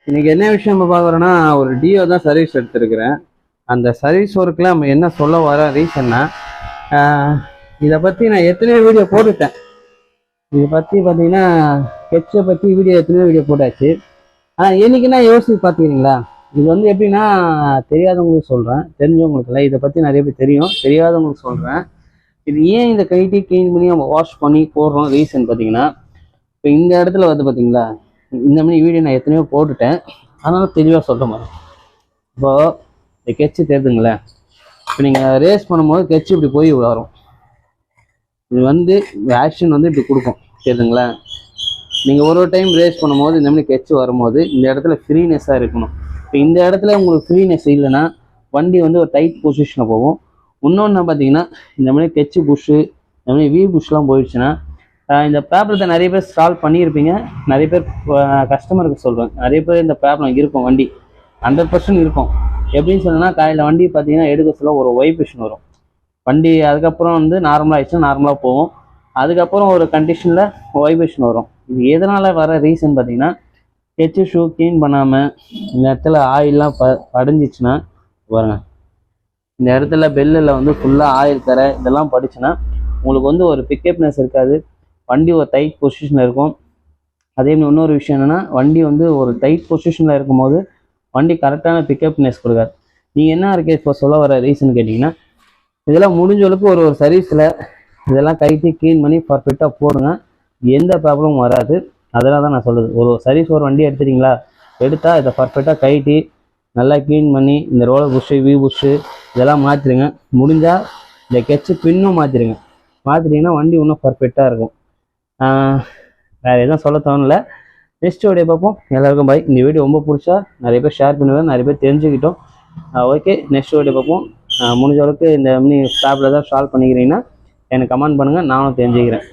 இன்னைக்கு என்ன விஷயம் பார்க்குறோன்னா, ஒரு டியோ தான் சர்வீஸ் எடுத்துருக்கிறேன். அந்த சர்வீஸ் ஒர்க்கில் நம்ம என்ன சொல்ல வர ரீசன்னா, இதை பற்றி நான் எத்தனையோ வீடியோ போட்டுட்டேன். இதை பற்றி பார்த்தீங்கன்னா ஸ்கெட்சை பற்றி எத்தனையோ வீடியோ போட்டாச்சு. ஆனால் என்னைக்குன்னா யோசிச்சு பார்த்துக்கிறீங்களா, இது வந்து எப்படின்னா தெரியாதவங்களுக்கு சொல்கிறேன், தெரிஞ்சவங்களுக்கு இல்லை. இதை பற்றி நிறைய பேர் தெரியும், தெரியாதவங்களுக்கு சொல்கிறேன். இது ஏன் இந்த கைட்டி க்ளீன் பண்ணி நம்ம வாஷ் பண்ணி போடுறோம் ரீசன் பார்த்தீங்கன்னா, இப்போ இந்த இடத்துல வந்து பார்த்தீங்களா, இந்த மாதிரி வீடியோ நான் எத்தனையோ போட்டுட்டேன். அதனால தெளிவாக சொல்கிற மாதிரி இப்போது இந்த கெட்சு தெரியுதுங்களேன். இப்போ நீங்கள் ரேஸ் பண்ணும்போது கெட்சு இப்படி போய் வரும். இது வந்து ஆக்ஷன் வந்து இப்படி கொடுக்கும், தெரியுதுங்களா. நீங்கள் ஒரு டைம் ரேஸ் பண்ணும்போது இந்த மாதிரி கெட்சு வரும்போது இந்த இடத்துல ஃப்ரீனஸ்ஸாக இருக்கணும். இப்போ இந்த இடத்துல உங்களுக்கு ஃப்ரீனஸ் இல்லைன்னா வண்டி வந்து ஒரு டைட் பொசிஷனில் போகும். இன்னொன்று பார்த்தீங்கன்னா, இந்த மாதிரி கெட்சு புஷ்ஷு, இந்த மாதிரி வி புஷ்லாம் போயிடுச்சுன்னா, இந்த ப்ராப்ளத்தை நிறைய பேர் சால்வ் பண்ணியிருப்பீங்க. நிறைய பேர் கஸ்டமருக்கு சொல்கிறேன், நிறைய பேர் இந்த ப்ராப்ளம் இருக்கும். வண்டி 100% இருக்கும். எப்படின்னு சொன்னால், காலையில் வண்டி பார்த்தீங்கன்னா எடுக்க சொல்ல ஒரு வைப்ரேஷன் வரும் வண்டி. அதுக்கப்புறம் வந்து நார்மலாக ஆயிடுச்சுன்னா நார்மலாக போகும். அதுக்கப்புறம் ஒரு கண்டிஷனில் வைப்ரேஷன் வரும். இது எதனால் வர ரீசன் பார்த்தீங்கன்னா, கெட்சு ஷூ க்ளீன் பண்ணாமல் இந்த இடத்துல ஆயிலெலாம் படிஞ்சிச்சுன்னா பாருங்கள், இந்த இடத்துல பெல்லில் வந்து ஃபுல்லாக ஆயில் தர இதெல்லாம் படிச்சுன்னா உங்களுக்கு வந்து ஒரு பிக்கப்னஸ் இருக்காது. வண்டி ஒரு டைட் பொசிஷனில் இருக்கும். அதேமாதிரி இன்னொரு விஷயம் என்னென்னா, வண்டி வந்து ஒரு டைட் பொசிஷனில் இருக்கும்போது வண்டி கரெக்டான பிக்கப்னஸ் கொடுக்காது. நீங்கள் என்ன இருக்கே இப்போ சொல்ல வர ரீசன் கேட்டிங்கன்னா, இதெல்லாம் முடிஞ்ச அளவுக்கு ஒரு சர்வீஸில் இதெல்லாம் கைட்டி க்ளீன் பண்ணி பர்ஃபெக்டாக போடுங்க, எந்த ப்ராப்ளமும் வராது. அதெல்லாம் தான் நான் சொல்லுது. ஒரு சர்வீஸ் ஒரு வண்டி எடுத்துட்டிங்களா, எடுத்தால் இதை பர்ஃபெக்டாக கைட்டி நல்லா க்ளீன் பண்ணி இந்த ரோலர் புஷ்ஷு வி புஷ்ஷு இதெல்லாம் மாற்றிடுங்க. முடிஞ்சால் இந்த கெட்சு பின்னும் மாற்றிடுங்க. மாற்றிட்டிங்கன்னா வண்டி இன்னும் பர்ஃபெக்டாக இருக்கும். வேறு எதுவும் சொல்ல தோணல. நெக்ஸ்ட் வீடியோ பார்ப்போம். எல்லாருக்கும் பாய். இந்த வீடியோ ரொம்ப பிடிச்சா நிறைய பேர் ஷேர் பண்ணுவேன், நிறைய பேர் தெரிஞ்சுக்கிட்டோம். ஓகே, நெக்ஸ்ட் வீடியோ பார்ப்போம். முடிஞ்ச அளவுக்கு இந்த ப்ராப்ளம் தான் சால்வ் பண்ணிக்கிறீங்கன்னா எனக்கு கமெண்ட் பண்ணுங்கள், நானும் தெரிஞ்சுக்கிறேன்.